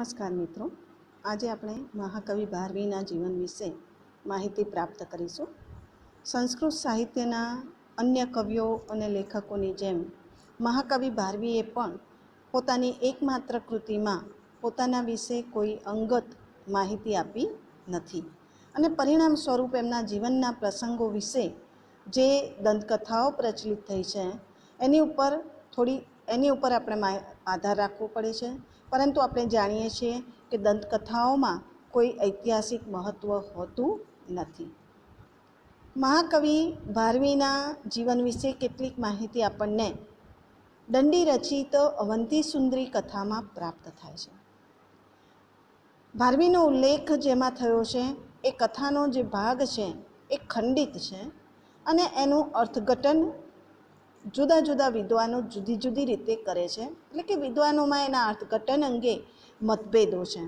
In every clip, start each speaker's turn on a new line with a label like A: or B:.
A: નમસ્કાર મિત્રો, આજે આપણે મહાકવિ ભારવીના જીવન વિશે માહિતી પ્રાપ્ત કરીશું. સંસ્કૃત સાહિત્યના અન્ય કવિઓ અને લેખકોની જેમ મહાકવિ ભારવીએ પણ પોતાની એકમાત્ર કૃતિમાં પોતાના વિશે કોઈ અંગત માહિતી આપી નથી અને પરિણામ સ્વરૂપ એમના જીવનના પ્રસંગો વિશે જે દંતકથાઓ પ્રચલિત થઈ છે એની ઉપર આપણે આધાર રાખવો પડે છે. પરંતુ આપણે જાણીએ છીએ કે દંતકથાઓમાં કોઈ ઐતિહાસિક મહત્ત્વ હોતું નથી. મહાકવિ ભારવીના જીવન વિશે કેટલીક માહિતી આપણને દંડી રચિત અવંતી સુંદરી કથામાં પ્રાપ્ત થાય છે. ભારવીનો ઉલ્લેખ જેમાં થયો છે એ કથાનો જે ભાગ છે એ ખંડિત છે અને એનું અર્થઘટન જુદા જુદા વિદ્વાનો જુદી જુદી રીતે કરે છે, એટલે કે વિદ્વાનોમાં એના અર્થઘટન અંગે મતભેદો છે.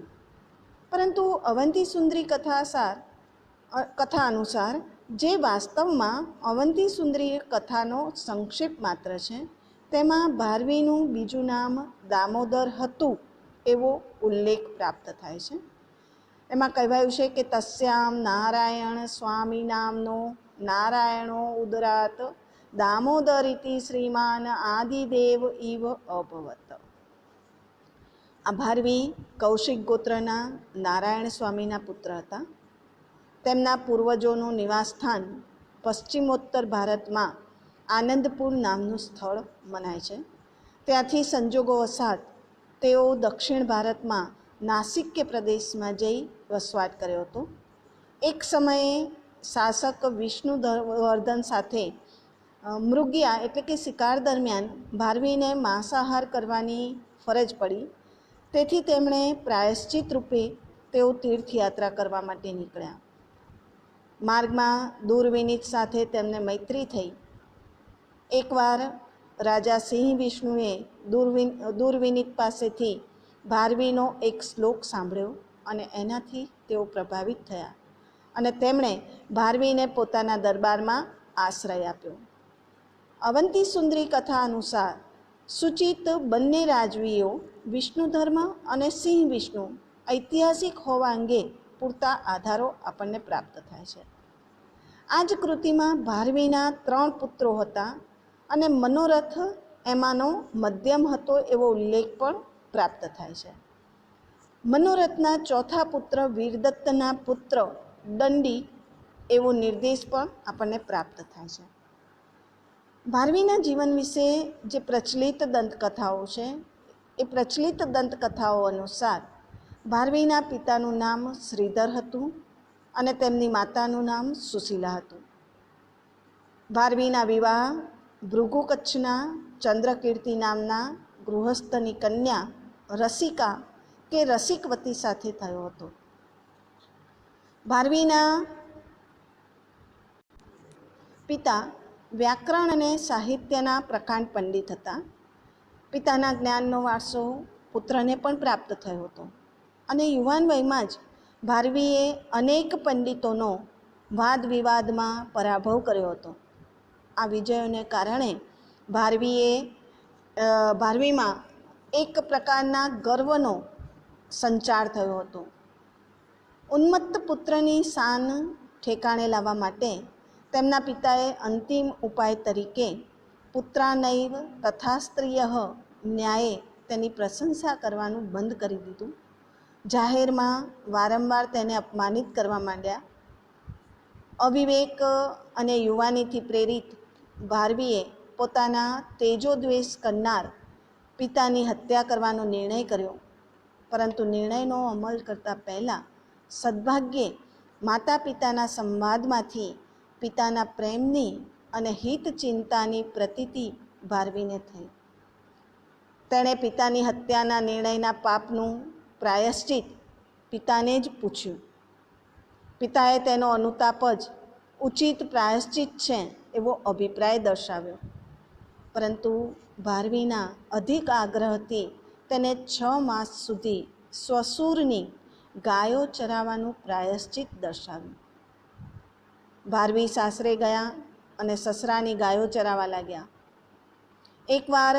A: પરંતુ અવંતી સુંદરી કથા અનુસાર જે વાસ્તવમાં અવંતી સુંદરી કથાનો સંક્ષેપ માત્ર છે, તેમાં ભારવીનું બીજું નામ દામોદર હતું એવો ઉલ્લેખ પ્રાપ્ત થાય છે. એમાં કહેવાયું છે કે તસ્યામ નારાયણ સ્વામી નામનો નારાયણો ઉદરાત દામોદરીતિ શ્રીમાન આદિદેવ ઇવ અભવત. આ ભારવી કૌશિક ગોત્રના નારાયણ સ્વામીના પુત્ર હતા. તેમના પૂર્વજોનું નિવાસસ્થાન પશ્ચિમોત્તર ભારતમાં આનંદપુર નામનું સ્થળ મનાય છે. ત્યાંથી સંજોગોવશાત તેઓ દક્ષિણ ભારતમાં નાસિક્ય પ્રદેશમાં જઈ વસવાટ કર્યો હતો. એક સમયે શાસક વિષ્ણુવર્ધન સાથે મૃગયા એટલે કે શિકાર દરમિયાન ભારવીને માંસાહાર કરવાની ફરજ પડી. તેથી તેમણે પ્રાયશ્ચિત રૂપે તેઓ તીર્થયાત્રા કરવા માટે નીકળ્યા. માર્ગમાં દુર્વિનીત સાથે તેમને મૈત્રી થઈ. એકવાર રાજા સિંહ વિષ્ણુએ દુર્વિનીત પાસેથી ભારવીનો એક શ્લોક સાંભળ્યો અને એનાથી તેઓ પ્રભાવિત થયા અને તેમણે ભારવીને પોતાના દરબારમાં આશ્રય આપ્યો. અવંતી સુંદરી કથા અનુસાર સૂચિત બંને રાજવીઓ વિષ્ણુ ધર્મ અને સિંહ વિષ્ણુ ઐતિહાસિક હોવા અંગે પૂરતા આધારો આપણને પ્રાપ્ત થાય છે. આ જ કૃતિમાં ભારવીના 3 પુત્રો હતા અને મનોરથ એમાંનો મધ્યમ હતો એવો ઉલ્લેખ પણ પ્રાપ્ત થાય છે. મનોરથના ચોથા પુત્ર વીરદત્તના પુત્ર દંડી એવો નિર્દેશ પણ આપણને પ્રાપ્ત થાય છે. ભારવીના જીવન વિશે જે પ્રચલિત દંતકથાઓ છે એ પ્રચલિત દંતકથાઓ અનુસાર ભારવીના પિતાનું નામ શ્રીધર હતું અને તેમની માતાનું નામ સુશીલા હતું. ભારવીના વિવાહ ભૃગુકચ્છના ચંદ્રકીર્તિ નામના ગૃહસ્થની કન્યા રસિકા કે રસિકવતી સાથે થયો હતો. ભારવીના પિતા વ્યાકરણ અને સાહિત્યના પ્રકાંડ પંડિત હતા. પિતાના જ્ઞાનનો વારસો પુત્રને પણ પ્રાપ્ત થયો હતો અને યુવાન વયમાં જ ભારવીએ અનેક પંડિતોનો વાદ વિવાદમાં પરાભવ કર્યો હતો. આ વિજયોને કારણે ભારવીમાં એક પ્રકારના ગર્વનો સંચાર થયો હતો. ઉન્મત્ત પુત્રની શાન ઠેકાણે લાવવા માટે તેમના પિતાએ અંતિમ ઉપાય તરીકે પુત્રાનૈવ તથા સ્ત્રિયઃ ન્યાયે તેની પ્રશંસા કરવાનું બંધ કરી દીધું. જાહેરમાં વારંવાર તેને અપમાનિત કરવા માંડ્યા. અવિવેક અને યુવાનીથી પ્રેરિત ભારવીએ પોતાના તેજોદ્વેષ કરનાર પિતાની હત્યા કરવાનો નિર્ણય કર્યો. પરંતુ નિર્ણયનો અમલ કરતાં પહેલાં સદભાગ્યે માતા પિતાના સંવાદમાંથી પિતાના પ્રેમની અને હિત ચિંતાની પ્રતીતિ ભારવીને થઈ. તેણે પિતાની હત્યાના નિર્ણયના પાપનું પ્રાયશ્ચિત પિતાને જ પૂછ્યું. પિતાએ તેનો અનુતાપ જ ઉચિત પ્રાયશ્ચિત છે એવો અભિપ્રાય દર્શાવ્યો. પરંતુ ભારવીના અધિક આગ્રહથી તેને 6 માસ સુધી સ્વસુરની ગાયો ચરાવવાનું પ્રાયશ્ચિત દર્શાવ્યું. ભારવી સાસરે ગયા અને સસરાની ગાયો ચરાવવા લાગ્યા. એકવાર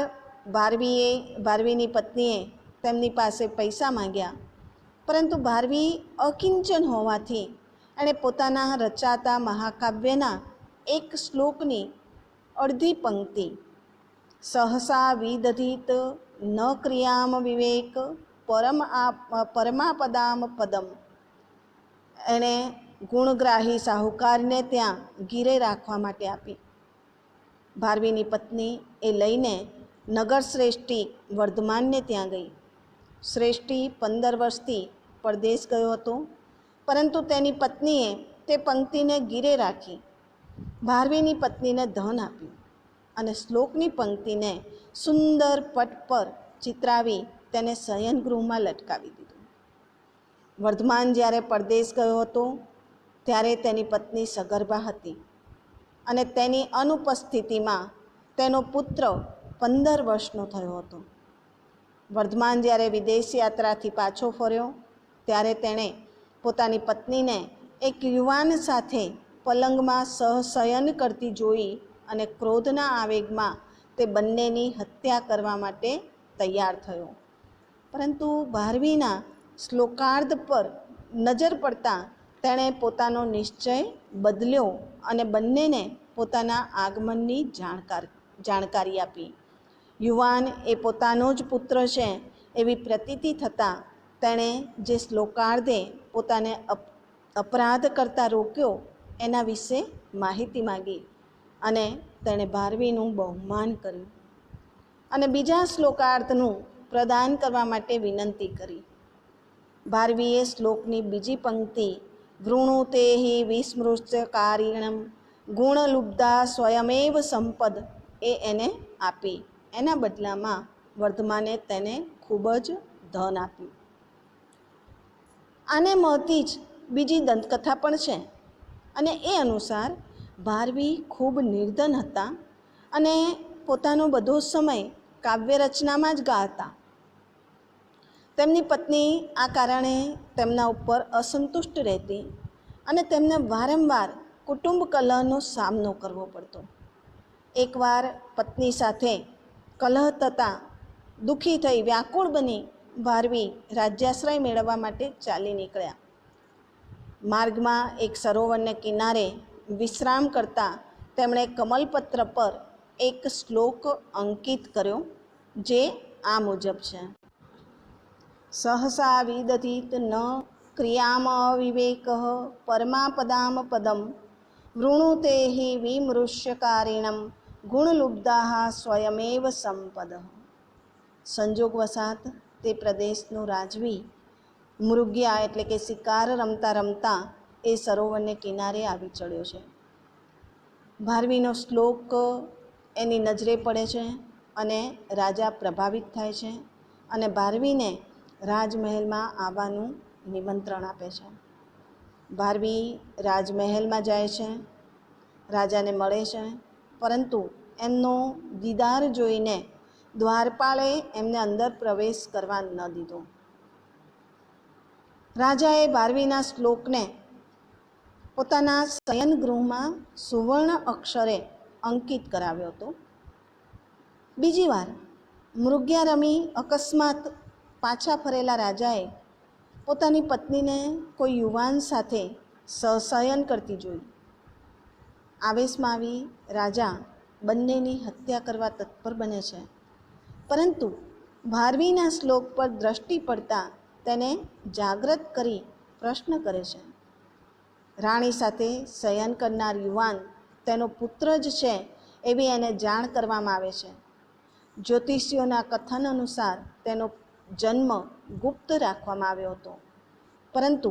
A: ભારવીની પત્નીએ તેમની પાસે પૈસા માંગ્યા, પરંતુ ભારવી અકિંચન હોવાથી એણે પોતાના રચાતા મહાકાવ્યના એક શ્લોકની અડધી પંક્તિ સહસા વિદધિત ન ક્રિયામ વિવેક પરમાપદામ પદમ એણે ગુણગ્રાહી સાહુકારને ત્યાં ગીરે રાખવા માટે આપી. ભારવીની પત્ની એ લઈને નગર શ્રેષ્ઠી વર્ધમાનને ત્યાં ગઈ. શ્રેષ્ઠી 15 વર્ષથી પરદેશ ગયો હતો, પરંતુ તેની પત્નીએ તે પંક્તિને ગીરે રાખી ભારવીની પત્નીને ધન આપ્યું અને શ્લોકની પંક્તિને સુંદર પટ પર ચિતરાવી તેને શયનગૃહમાં લટકાવી દીધું. વર્ધમાન જ્યારે પરદેશ ગયો હતો ત્યારે તેની પત્ની સગર્ભા હતી અને તેની અનુપસ્થિતિમાં તેનો પુત્ર 15 વર્ષનો થયો હતો. વર્ધમાન જ્યારે વિદેશ યાત્રાથી પાછો ફર્યો ત્યારે તેણે પોતાની પત્નીને એક યુવાન સાથે પલંગમાં સહશયન કરતી જોઈ અને ક્રોધના આવેગમાં તે બંનેની હત્યા કરવા માટે તૈયાર થયો. પરંતુ ભારવીના શ્લોકાર્ધ પર નજર પડતાં તેણે પોતાનો નિશ્ચય બદલ્યો અને બંનેને પોતાના આગમનની જાણકારી આપી. યુવાન એ પોતાનો જ પુત્ર છે એવી પ્રતીતિ થતાં તેણે જે શ્લોકાર્ધે પોતાને અપરાધ કરતાં રોક્યો એના વિશે માહિતી માગી અને તેણે ભારવીનું બહુમાન કર્યું અને બીજા શ્લોકાર્ધનું પ્રદાન કરવા માટે વિનંતી કરી. ભારવીએ શ્લોકની બીજી પંક્તિ વૃણુતે હિ વિસ્મૃત્યકારિણમ ગુણલુબ્ધા સ્વયમેવ સંપદ એ એને આપી. એના બદલામાં વર્ધમાને તેને ખૂબ જ ધન આપ્યું. આને મળતી જ બીજી દંતકથા પણ છે અને એ અનુસાર ભારવી ખૂબ નિર્ધન હતા અને પોતાનો બધો સમય કાવ્ય રચનામાં જ ગાળતા. તેમની પત્ની આ કારણે તેમના ઉપર અસંતુષ્ટ રહેતી અને તેમને વારંવાર કુટુંબ કલહનો સામનો કરવો પડતો. એકવાર પત્ની સાથે કલહ થતાં દુઃખી થઈ વ્યાકુળ બની ભારવી રાજ્યાશ્રય મેળવવા માટે ચાલી નીકળ્યા. માર્ગમાં એક સરોવરને કિનારે વિશ્રામ કરતા તેમણે કમલપત્ર પર એક શ્લોક અંકિત કર્યો જે આ મુજબ છે: સહસા વિદધિત ન ક્રિયામ અવિવેક પરમાપદામ પદમ વૃણુતે હિ વિમૃષ્યકારિણમ ગુણલુબ્ધા સ્વયમેવ સંપદ. સંજોગવશાત તે પ્રદેશનો રાજવી મૃગ્યા એટલે કે શિકાર રમતા રમતા એ સરોવરને કિનારે આવી ચડ્યો છે. ભારવીનો શ્લોક એની નજરે પડે છે અને રાજા પ્રભાવિત થાય છે અને ભારવીને રાજમહેલમાં આવવાનું નિમંત્રણ આપે છે. ભારવી રાજમહેલમાં જાય છે, રાજાને મળે છે, પરંતુ એમનો દીદાર જોઈને દ્વારપાળે એમને અંદર પ્રવેશ કરવા ન દીધો. રાજાએ ભારવીના શ્લોકને પોતાના શયનગૃહમાં સુવર્ણ અક્ષરે અંકિત કરાવ્યો હતો. બીજી વાર મૃગ્યા રમી અકસ્માત પાછા ફરેલા રાજાએ પોતાની પત્નીને કોઈ યુવાન સાથે સહશયન કરતી જોઈ. આવેશમાં આવી રાજા બંનેની હત્યા કરવા તત્પર બને છે, પરંતુ ભારવીના શ્લોક પર દ્રષ્ટિ પડતા તેને જાગૃત કરી પ્રશ્ન કરે છે. રાણી સાથે શયન કરનાર યુવાન તેનો પુત્ર જ છે એવી એને જાણ કરવામાં આવે છે. જ્યોતિષીઓના કથન અનુસાર તેનો જન્મ ગુપ્ત રાખવામાં આવ્યો હતો, પરંતુ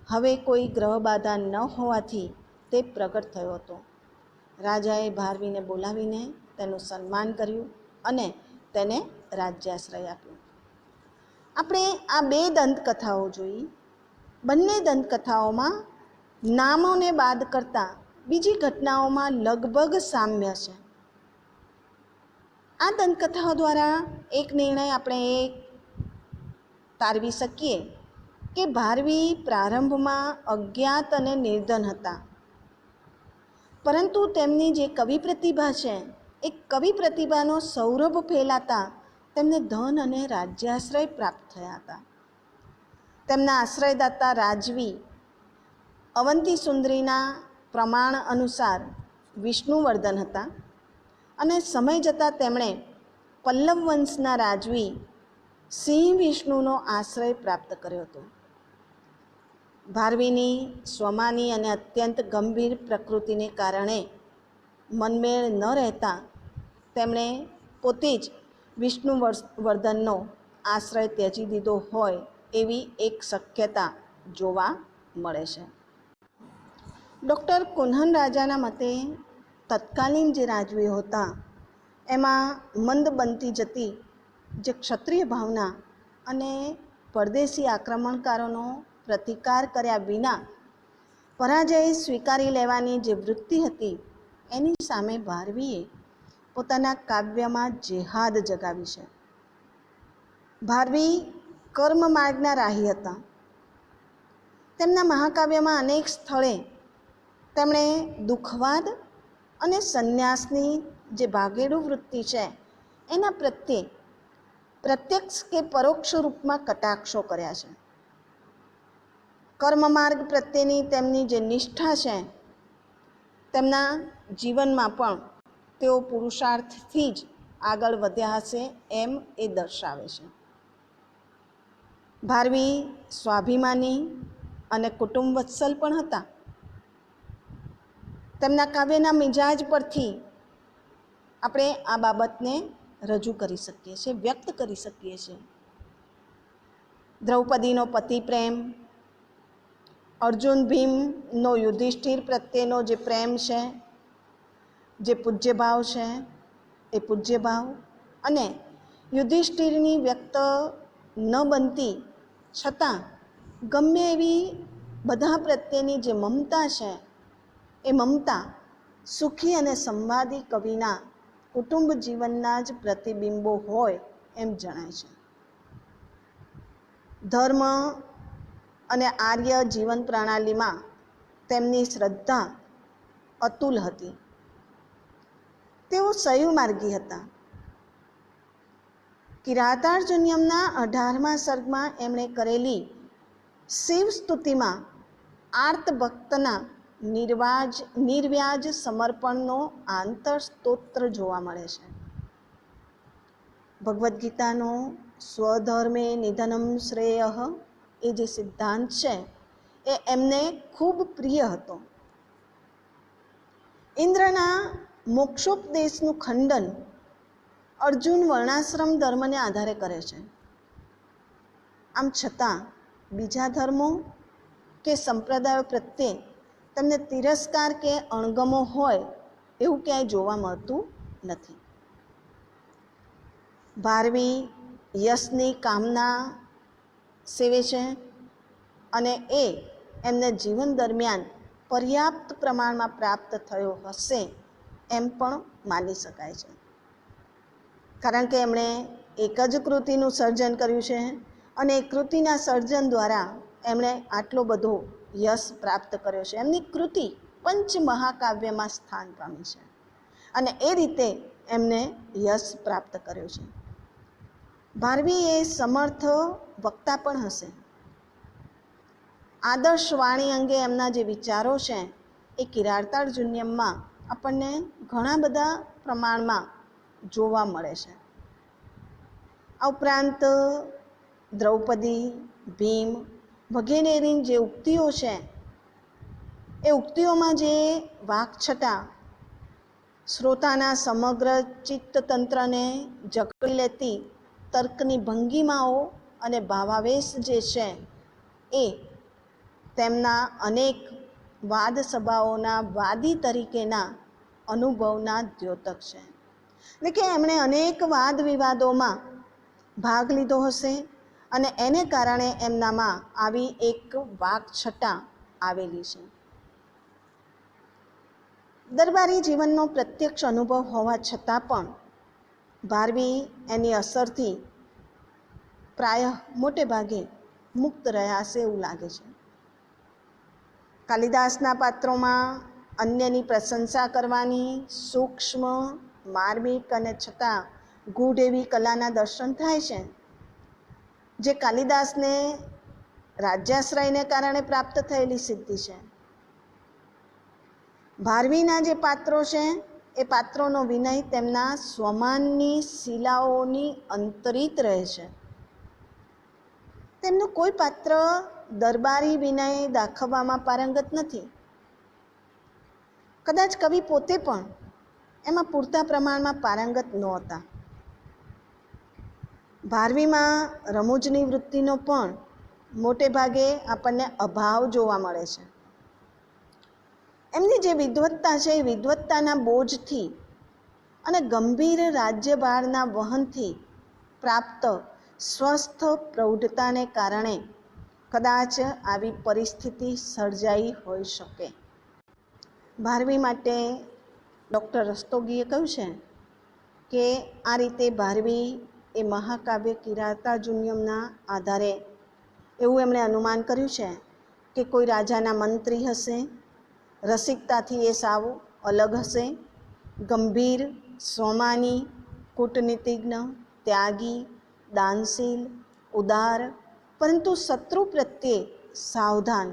A: હવે કોઈ ગ્રહ બાધા ન હોવાથી તે પ્રગટ થયો હતો. રાજાએ ભારવીને બોલાવીને તેનું સન્માન કર્યું અને તેને રાજ્યાશ્રય આપ્યો. આપણે આ બે દંતકથાઓ જોઈ. બંને દંતકથાઓમાં નામોને બાદ કરતાં બીજી ઘટનાઓમાં લગભગ સામ્ય છે. આ દંતકથાઓ દ્વારા એક નિર્ણય આપણે એ તારવી શકીએ કે ભારવી પ્રારંભમાં અજ્ઞાત અને નિર્ધન હતા, પરંતુ તેમની જે કવિ પ્રતિભા છે એ કવિ પ્રતિભાનો સૌરભ ફેલાતા તેમને ધન અને રાજ્યાશ્રય પ્રાપ્ત થયા હતા. તેમના આશ્રયદાતા રાજવી અવંતી સુંદરીના પ્રમાણ અનુસાર વિષ્ણુવર્ધન હતા અને સમય જતાં તેમણે પલ્લવ વંશના રાજવી સિંહ વિષ્ણુનો આશ્રય પ્રાપ્ત કર્યો હતો. ભારવીની સ્વમાની અને અત્યંત ગંભીર પ્રકૃતિને કારણે મનમેળ ન રહેતા તેમણે પોતે જ વિષ્ણુવર્ધનનો આશ્રય ત્યજી દીધો હોય એવી એક શક્યતા જોવા મળે છે. ડૉક્ટર કુન્હન રાજાના મતે તત્કાલીન જે રાજવીઓ હતા એમાં મંદ બનતી જતી જે ક્ષત્રિય ભાવના અને પરદેશી આક્રમણકારોનો પ્રતિકાર કર્યા વિના પરાજય સ્વીકારી લેવાની જે વૃત્તિ હતી એની સામે ભારવીએ પોતાના કાવ્યમાં જેહાદ જગાવી છે. ભારવી કર્મ માર્ગના રાહી હતા. તેમના મહાકાવ્યમાં અનેક સ્થળે તેમણે દુઃખવાદ અને સંન્યાસની જે ભાગેડુ વૃત્તિ છે એના પ્રત્યે પ્રત્યક્ષ કે પરોક્ષ રૂપમાં કટાક્ષો કર્યા છે. કર્મ માર્ગ પ્રત્યેની તેમની જે નિષ્ઠા છે તેમના જીવનમાં પણ તેઓ પુરુષાર્થથી જ આગળ વધ્યા હશે એમ એ દર્શાવે છે. ભારવી સ્વાભિમાની અને કુટુંબ વત્સલ પણ હતા. તેમના કાવ્યના મિજાજ પરથી આપણે આ બાબતને રજૂ કરી શકીએ છીએ, વ્યક્ત કરી શકીએ છીએ. દ્રૌપદીનો પતિ પ્રેમ, અર્જુન ભીમનો યુધિષ્ઠિર પ્રત્યેનો જે પ્રેમ છે, જે પૂજ્યભાવ છે એ પૂજ્યભાવ, અને યુધિષ્ઠિરની વ્યક્ત ન બનતી છતાં ગમે એવી બધા પ્રત્યેની જે મમતા છે એ મમતા સુખી અને સંવાદી કવિના કુટુંબ જીવનના જ પ્રતિબિંબો હોય એમ જણાય છે. ધર્મ અને આર્ય જીવન પ્રણાલીમાં તેમની શ્રદ્ધા અતુલ હતી. તેઓ શૈવમાર્ગી હતા. કિરાતાર્જુન્યમના 18મા સર્ગમાં એમણે કરેલી શિવ સ્તુતિમાં આર્ત ભક્તના નિર્વ્યાજ સમર્પણનો આંતર સ્તોત્ર જોવા મળે છે. ભગવદ્ ગીતાનો સ્વધર્મે નિધનમ શ્રેયઃ એ જે સિદ્ધાંત છે એ એમને ખૂબ પ્રિય હતો. ઇન્દ્રના મોક્ષોપદેશનું ખંડન અર્જુન વર્ણાશ્રમ ધર્મને આધારે કરે છે. આમ છતાં બીજા ધર્મો કે સંપ્રદાયો પ્રત્યે તેમને તિરસ્કાર કે અણગમો હોય એવું ક્યાંય જોવા મળતું નથી. ભારવી યશની કામના સેવે છે અને એ એમને જીવન દરમિયાન પર્યાપ્ત પ્રમાણમાં પ્રાપ્ત થયો હશે એમ પણ માની શકાય છે. કારણ કે એમણે એક જ કૃતિનું સર્જન કર્યું છે અને એ કૃતિના સર્જન દ્વારા એમણે આટલો બધો યશ પ્રાપ્ત કર્યો છે. એમની કૃતિ પંચમહાકાવ્યમાં સ્થાન પામી છે અને એ રીતે એમને યશ પ્રાપ્ત કર્યો છે. ભારવી એ સમર્થ વક્તા પણ હશે. આદર્શ વાણી અંગે એમના જે વિચારો છે એ કિરાતાર્જુન્યમમાં આપણને ઘણા બધા પ્રમાણમાં જોવા મળે છે. આ ઉપરાંત દ્રૌપદી, ભીમ વગેરેની જે ઉક્તિઓ છે એ ઉક્તિઓમાં જે વાકછટા શ્રોતાના સમગ્ર ચિત્તતંત્રને જકડી લેતી તર્કની ભંગીમાઓ અને ભાવાવેશ જે છે એ તેમના અનેક વાદ સભાઓના વાદી તરીકેના અનુભવના દ્યોતક છે. એટલે કે એમણે અનેક વાદ વિવાદોમાં ભાગ લીધો હશે અને એને કારણે એમનામાં આવી એક વાકછટા આવેલી છે. દરબારી જીવનનો પ્રત્યક્ષ અનુભવ હોવા છતાં પણ ભારવી એની અસરથી પ્રાયઃ મોટે ભાગે મુક્ત રહ્યા હશે એવું લાગે છે. કાલિદાસના પાત્રોમાં અન્યની પ્રશંસા કરવાની સૂક્ષ્મ, માર્મિક અને છતાં ગૂઢ એવી કલાના દર્શન થાય છે, જે કાલિદાસને રાજ્યાશ્રયને કારણે પ્રાપ્ત થયેલી સિદ્ધિ છે. ભારવીના જે પાત્રો છે એ પાત્રોનો વિનય તેમના સ્વમાનની શિલાઓની અંતરિત રહે છે. તેમનું કોઈ પાત્ર દરબારી વિનય દાખવવામાં પારંગત નથી. કદાચ કવિ પોતે પણ એમાં પૂરતા પ્રમાણમાં પારંગત નહોતા. ભારવીમાં રમૂજની વૃત્તિનો પણ મોટે ભાગે આપણને અભાવ જોવા મળે છે. એમની જે વિદ્વત્તા છે એ વિદ્વત્તાના બોજથી અને ગંભીર રાજ્યભારના વહનથી પ્રાપ્ત સ્વસ્થ પ્રૌઢતાને કારણે કદાચ આવી પરિસ્થિતિ સર્જાઈ હોઈ શકે. ભારવી માટે ડૉક્ટર રસ્તોગીએ કહ્યું છે કે આ રીતે ભારવી એ મહાકાવ્ય કિરાતાર્જુનીયમના આધારે એવું એમણે અનુમાન કર્યું છે કે કોઈ રાજાના મંત્રી હશે, રસિકતાથી એ સાવ અલગ હશે, ગંભીર, સ્વમાની, કૂટનીતિજ્ઞ, ત્યાગી, દાનશીલ, ઉદાર, પરંતુ શત્રુ પ્રત્યે સાવધાન,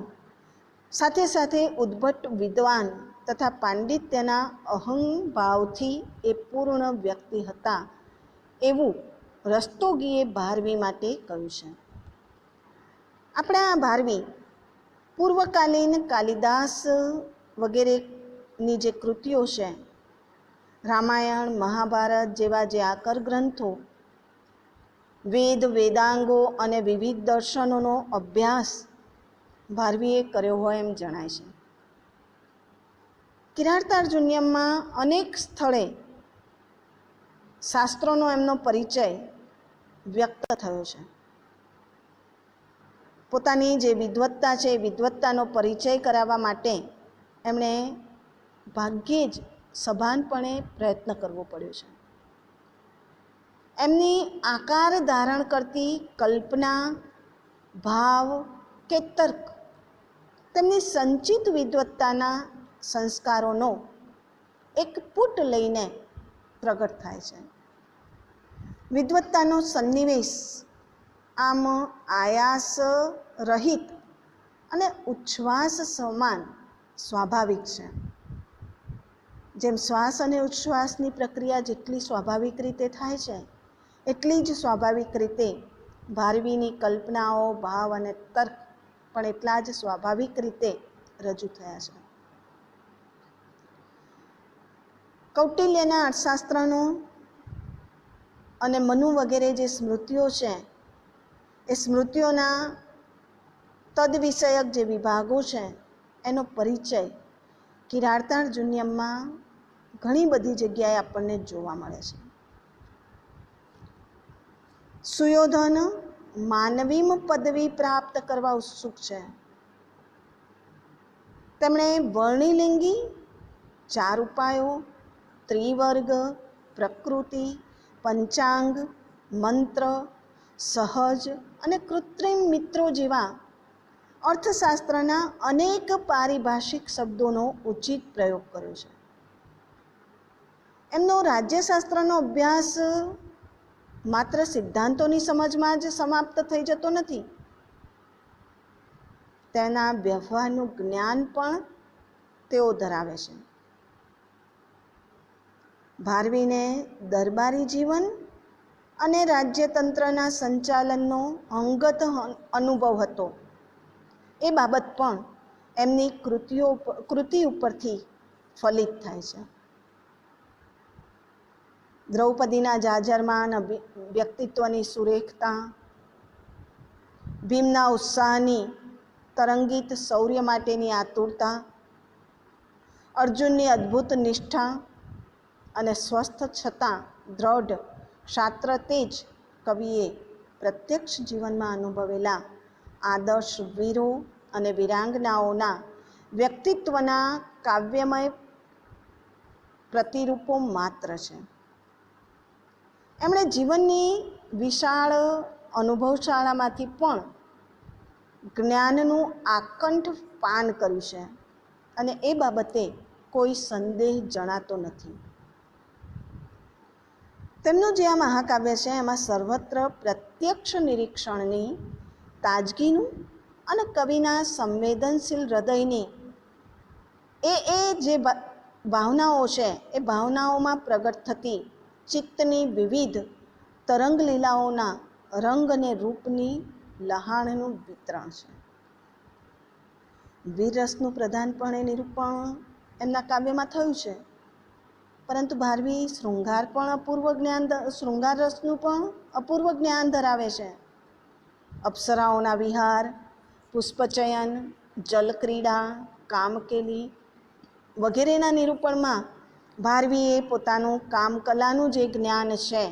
A: સાથે સાથે ઉદ્ભટ વિદ્વાન તથા પાંડિત્યના અહંભાવથી એ પૂર્ણ વ્યક્તિ હતા, એવું રસ્તોગીએ ભારવી માટે કહ્યું છે. આપણા ભારવી પૂર્વકાલીન કાલિદાસ વગેરેની જે કૃતિઓ છે, રામાયણ, મહાભારત જેવા જે આકર ગ્રંથો, વેદ, વેદાંગો અને વિવિધ દર્શનોનો અભ્યાસ ભારવીએ કર્યો હોય એમ જણાય છે. કિરાતાર્જુનીયમમાં અનેક સ્થળે શાસ્ત્રોનો એમનો પરિચય વ્યક્ત થયો છે. પોતાની જે વિદ્વત્તા છે એ વિદ્વત્તાનો પરિચય કરાવવા માટે એમણે ભાગ્યે જ સભાનપણે પ્રયત્ન કરવો પડ્યો છે. એમની આકાર ધારણ કરતી કલ્પના, ભાવ કે તર્ક તેમની સંચિત વિદ્વત્તાના સંસ્કારોનો એક પુટ લઈને પ્રગટ થાય છે. વિદ્વત્તાનો સન્નિવેશ આમ આયાસ રહિત અને ઉચ્છ્વાસ સમાન સ્વાભાવિક છે. જેમ શ્વાસ અને ઉચ્છ્વાસની પ્રક્રિયા જેટલી સ્વાભાવિક રીતે થાય છે, એટલી જ સ્વાભાવિક રીતે ભારવીની કલ્પનાઓ, ભાવ અને તર્ક પણ એટલા જ સ્વાભાવિક રીતે રજૂ થયા છે. કૌટિલ્યના અર્થશાસ્ત્રનો અને મનુ વગેરે જે સ્મૃતિઓ છે, એ સ્મૃતિઓના તદ વિષયક જે વિભાગો છે એનો પરિચય કિરાતાર્જુનીયમમાં ઘણી બધી જગ્યાએ આપણને જોવા મળે છે. સુયોધન માનવીમ પદવી પ્રાપ્ત કરવા ઉત્સુક છે. તેમણે વર્ણિલિંગી, ચાર ઉપાયો, ત્રિવર્ગ, પ્રકૃતિ, પંચાંગ, મંત્ર, સહજ અને કૃત્રિમ મિત્રો જેવા અર્થશાસ્ત્રના અનેક પારિભાષિક શબ્દોનો ઉચિત પ્રયોગ કર્યો છે. એમનો રાજ્યશાસ્ત્રનો અભ્યાસ માત્ર સિદ્ધાંતોની સમજમાં જ સમાપ્ત થઈ જતો નથી. તેના વ્યવહારનું જ્ઞાન પણ તેઓ ધરાવે છે. ભારવીને દરબારી જીવન અને રાજ્યતંત્રના સંચાલનનો અંગત અનુભવ હતો. એ બાબત પણ એમની કૃતિ ઉપરથી ફલિત થાય છે. દ્રૌપદીના જાજરમાન વ્યક્તિત્વની સુરેખતા, ભીમના ઉત્સાહની તરંગિત શૌર્ય માટેની આતુરતા, અર્જુનની અદ્ભુત નિષ્ઠા અને સ્વસ્થ છતાં દ્રઢ ક્ષાત્ર તેજ કવિએ પ્રત્યક્ષ જીવનમાં અનુભવેલા આદર્શ વીરો અને વીરાંગનાઓના વ્યક્તિત્વના કાવ્યમય પ્રતિરૂપો માત્ર છે. એમણે જીવનની વિશાળ અનુભવશાળામાંથી પણ જ્ઞાનનું આકંઠ પાન કર્યું છે અને એ બાબતે કોઈ સંદેહ જણાતો નથી. તેમનું જે આ મહાકાવ્ય છે એમાં સર્વત્ર પ્રત્યક્ષ નિરીક્ષણની તાજગીનું અને કવિના સંવેદનશીલ હૃદયની એ જે ભાવનાઓ છે એ ભાવનાઓમાં પ્રગટ થતી ચિત્તની વિવિધ તરંગલીલાઓના રંગ અને રૂપની લહાણનું વિતરણ છે. વીરરસનું પ્રધાનપણે નિરૂપણ એમના કાવ્યમાં થયું છે, પરંતુ ભારવી શૃંગાર રસનું પણ અપૂર્વ જ્ઞાન ધરાવે છે. અપ્સરાઓના વિહાર, પુષ્પચયન, જલક્રીડા, કામકેલી વગેરેના નિરૂપણમાં ભારવીએ પોતાનું કામકલાનું જે જ્ઞાન છે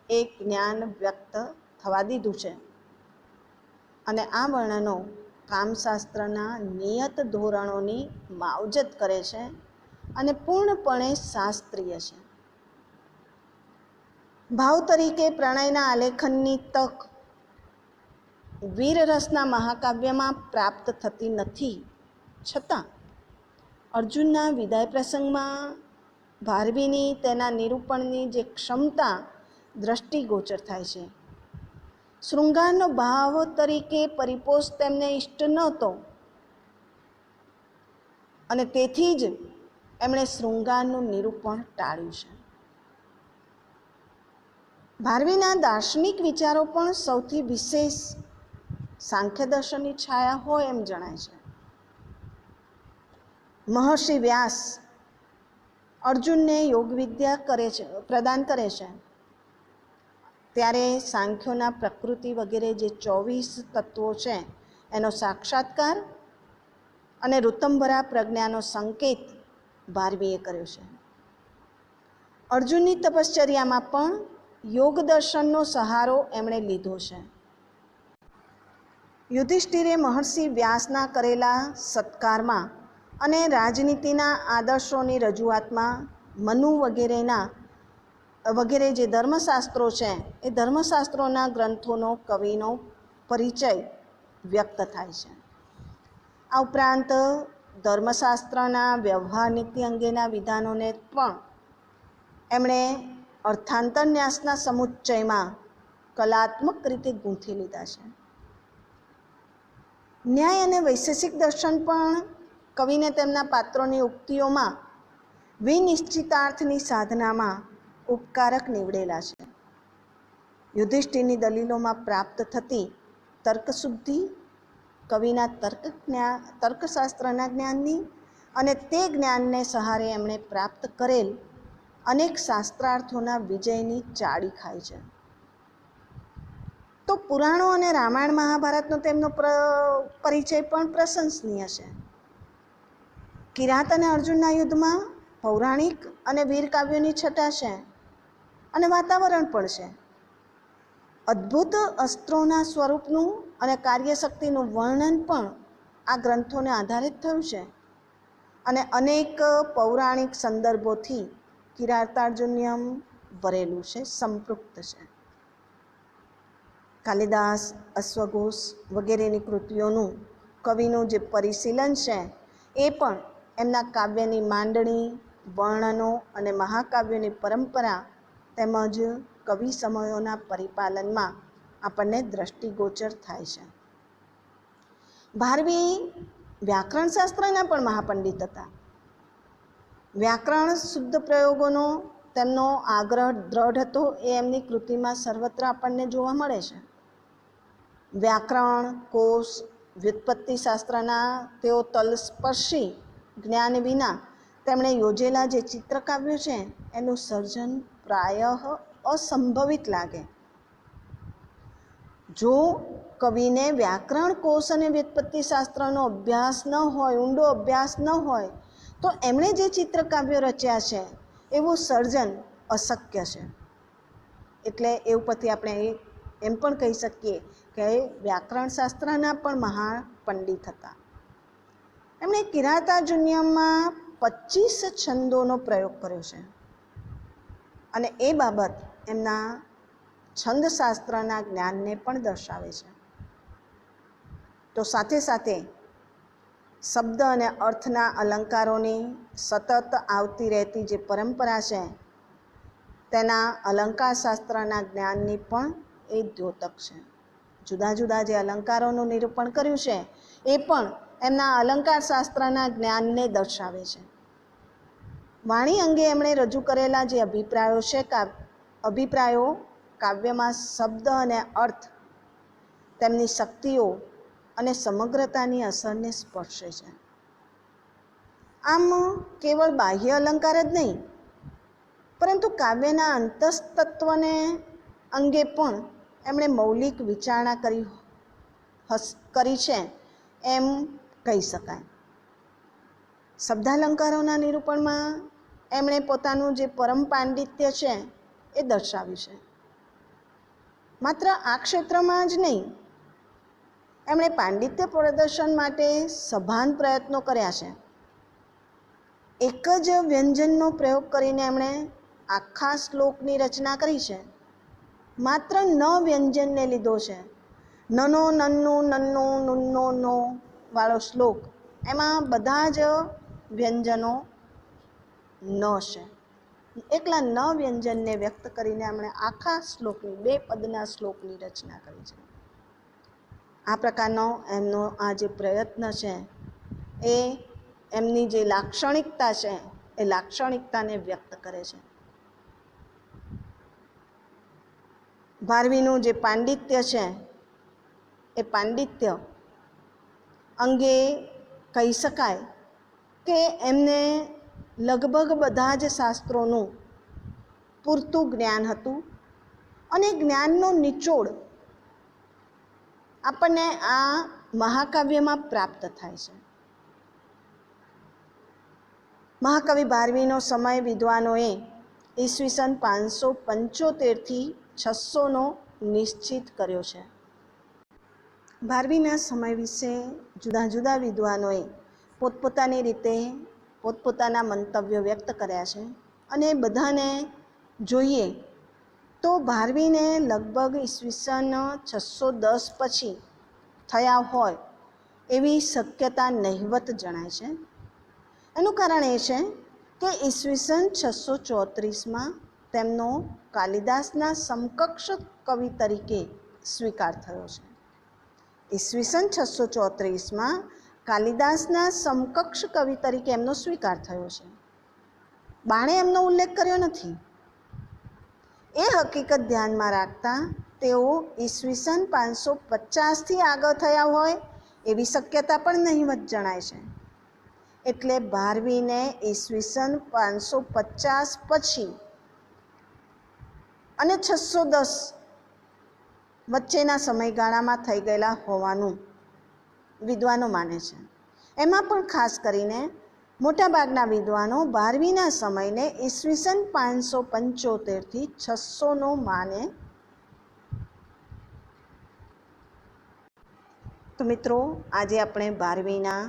A: એ જ્ઞાન વ્યક્ત થવા દીધું છે. અને આ વર્ણનો કામશાસ્ત્રના નિયત ધોરણોની માવજત કરે છે અને પૂર્ણપણે શાસ્ત્રીય છે. ભાવ તરીકે પ્રણયના આલેખનની તક વીરરસના મહાકાવ્યમાં પ્રાપ્ત થતી નથી, છતાં અર્જુનના વિદાય પ્રસંગમાં ભારવીની તેના નિરૂપણની જે ક્ષમતા દ્રષ્ટિગોચર થાય છે. શૃંગારનો ભાવ તરીકે પરિપોષ તેમને ઇષ્ટ નહોતો અને તેથી જ એમણે શૃંગારનું નિરૂપણ ટાળ્યું છે. ભારવીના દાર્શનિક વિચારો પણ સૌથી વિશેષ સાંખ્ય દર્શનની છાયા હોય એમ જણાય છે. મહર્ષિ વ્યાસ અર્જુનને યોગ વિદ્યા પ્રદાન કરે છે, ત્યારે સાંખ્યોના પ્રકૃતિ વગેરે જે 24 તત્વો છે એનો સાક્ષાત્કાર અને ઋતંભરા પ્રજ્ઞાનો સંકેત ભારવીએ કર્યો છે. અર્જુનની તપશ્ચર્યામાં પણ યોગ દર્શનનો સહારો એમણે લીધો છે. યુધિષ્ઠિરે મહર્ષિ વ્યાસના કરેલા સત્કારમાં અને રાજનીતિના આદર્શોની રજૂઆતમાં મનુ વગેરે જે ધર્મશાસ્ત્રો છે એ ધર્મશાસ્ત્રોના ગ્રંથોનો કવિનો પરિચય વ્યક્ત થાય છે. આ ઉપરાંત ધર્મશાસ્ત્રના વ્યવહાર નીતિ અંગેના વિધાનોને પણ એમણે અર્થાંતરન્યાસના સમુચ્ચયમાં કલાત્મક રીતે ગૂંથી લીધા છે. ન્યાય અને વૈશેષિક દર્શન પણ કવિને તેમના પાત્રોની ઉક્તિઓમાં વિનિશ્ચિતાર્થની સાધનામાં ઉપકારક નીવડેલા છે. યુધિષ્ઠિરની દલીલોમાં પ્રાપ્ત થતી તર્કશુદ્ધિ કવિના તર્કશાસ્ત્રના જ્ઞાનની અને તે જ્ઞાનને સહારે એમણે પ્રાપ્ત કરેલ અનેક શાસ્ત્રાર્થોના વિજયની ચાડી ખાય છે. તો પુરાણો અને રામાયણ મહાભારતનો તેમનો પરિચય પણ પ્રશંસનીય છે. કિરાત અને અર્જુનના યુદ્ધમાં પૌરાણિક અને વીર કાવ્યોની છટા છે અને વાતાવરણ પણ છે. અદ્ભુત અસ્ત્રોના સ્વરૂપનું અને કાર્યશક્તિનું વર્ણન પણ આ ગ્રંથોને આધારિત થયું છે અને અનેક પૌરાણિક સંદર્ભોથી કિરાતાર્જુન્યમ ભરેલું છે, સંપૃક્ત છે. કાલિદાસ, અશ્વઘોષ વગેરેની કૃતિઓનું કવિનું જે પરિશીલન છે એ પણ એમના કાવ્યની માંડણી, વર્ણનો અને મહાકાવ્યોની પરંપરા તેમજ કવિ સમયોના પરિપાલનમાં આપણને દ્રષ્ટિગોચર થાય છે. ભારવી વ્યાકરણ શાસ્ત્રના પણ મહાપંડિત હતા. વ્યાકરણ શુદ્ધ પ્રયોગોનો તેમનો આગ્રહ દ્રઢ હતો એ એમની કૃતિમાં સર્વત્ર આપણને જોવા મળે છે. વ્યાકરણ, કોષ, વ્યુત્પત્તિ શાસ્ત્રના તેઓ તલસ્પર્શી જ્ઞાન વિના તેમણે યોજેલા જે ચિત્રકાવ્યો છે એનું સર્જન પ્રાયઃ અસંભવિત લાગે. જો કવિને વ્યાકરણ, કોષ અને વ્યુત્પત્તિ શાસ્ત્રનો અભ્યાસ ન હોય, ઊંડો અભ્યાસ ન હોય, તો એમણે જે ચિત્રકાવ્યો રચ્યા છે એવું સર્જન અશક્ય છે. એટલે એવું પછી આપણે એમ પણ કહી શકીએ કે વ્યાકરણ શાસ્ત્રના પણ મહાપંડિત હતા. એમણે કિરાતાર્જુન્યમમાં 25 છંદોનો પ્રયોગ કર્યો છે અને એ બાબત એમના છંદશાસ્ત્રના જ્ઞાનને પણ દર્શાવે છે. તો સાથે સાથે શબ્દ અને અર્થના અલંકારોની સતત આવતી રહેતી જે પરંપરા છે તેના અલંકાર શાસ્ત્રના જ્ઞાનની પણ એ દ્યોતક છે. જુદા જુદા જે અલંકારોનું નિરૂપણ કર્યું છે એ પણ એમના અલંકાર શાસ્ત્રના જ્ઞાનને દર્શાવે છે. વાણી અંગે એમણે રજૂ કરેલા જે અભિપ્રાયો કાવ્યમાં શબ્દ અને અર્થ, તેમની શક્તિઓ અને સમગ્રતાની અસરને સ્પર્શે છે. આમ કેવળ બાહ્ય અલંકાર જ નહીં, પરંતુ કાવ્યના અંતસ્તત્વને અંગે પણ એમણે મૌલિક વિચારણા કરી છે એમ કહી શકાય. શબ્દાલંકારોના નિરૂપણમાં એમણે પોતાનું જે પરમ પાંડિત્ય છે એ દર્શાવ્યું છે. માત્ર આ ક્ષેત્રમાં જ નહીં, એમણે પાંડિત્ય પ્રદર્શન માટે સભાન પ્રયત્નો કર્યા છે. એક જ વ્યંજનનો પ્રયોગ કરીને એમણે આખા શ્લોકની રચના કરી છે. માત્ર ન વ્યંજનને લીધો છે. નનો નન્નુ નન્નો નુન્નો નો વાળો શ્લોક, એમાં બધા જ વ્યંજનો ન છે. એકલા ન વ્યંજનને વ્યક્ત કરીને એમણે આખા શ્લોકની 2 પદના શ્લોકની રચના કરી છે. આ પ્રકારનો એમનો આ જે પ્રયત્ન છે એ એમની જે લાક્ષણિકતા છે એ લાક્ષણિકતાને વ્યક્ત કરે છે. ભારવીનું જે પાંડિત્ય છે એ પાંડિત્ય અંગે કહી શકાય કે એમને લગભગ બધા જ શાસ્ત્રોનું પૂરતું જ્ઞાન હતું અને જ્ઞાનનો નિચોડ આપણને આ મહાકાવ્યમાં પ્રાપ્ત થાય છે. મહાકવિ ભારવીનો સમય વિદ્વાનોએ ઈસવીસન 575થી 600નો નિશ્ચિત કર્યો છે. ભારવીના સમય વિશે જુદા જુદા વિદ્વાનોએ પોતપોતાની રીતે પોતપોતાના મંતવ્યો વ્યક્ત કર્યા છે. અને બધાને જોઈએ તો ભારવીને લગભગ ઈસવીસન 610 પછી થયા હોય એવી શક્યતા નહિવત જણાય છે. એનું કારણ એ છે કે ઈસવીસન 634માં તેમનો કાલિદાસના સમકક્ષ કવિ તરીકે સ્વીકાર થયો છે. ઈસવીસન 634માં કાલિદાસના સમકક્ષ કવિ તરીકે એમનો સ્વીકાર થયો છે. બાણે એમનો ઉલ્લેખ કર્યો નથી. એ હકીકત ધ્યાનમાં રાખતા તેઓ ઈસવીસન 550થી આગળ થયા હોય એવી શક્યતા પણ નહિવત જણાય છે. એટલે ભારવીને ઈસવીસન 550 પછી અને 610 વચ્ચેના સમયગાળામાં થઈ ગયેલા હોવાનું વિદ્વાનો માને છે. એમાં પણ ખાસ કરીને મોટાભાગના વિદ્વાનો ભારવીના સમયને ઈસવીસન 575થી 600નો માને. તો મિત્રો, આજે આપણે ભારવીના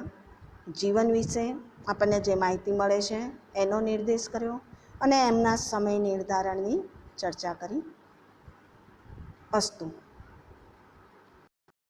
A: જીવન વિશે આપણને જે માહિતી મળે છે એનો નિર્દેશ કર્યો અને એમના સમય નિર્ધારણની ચર્ચા કરી. અસ્તુ.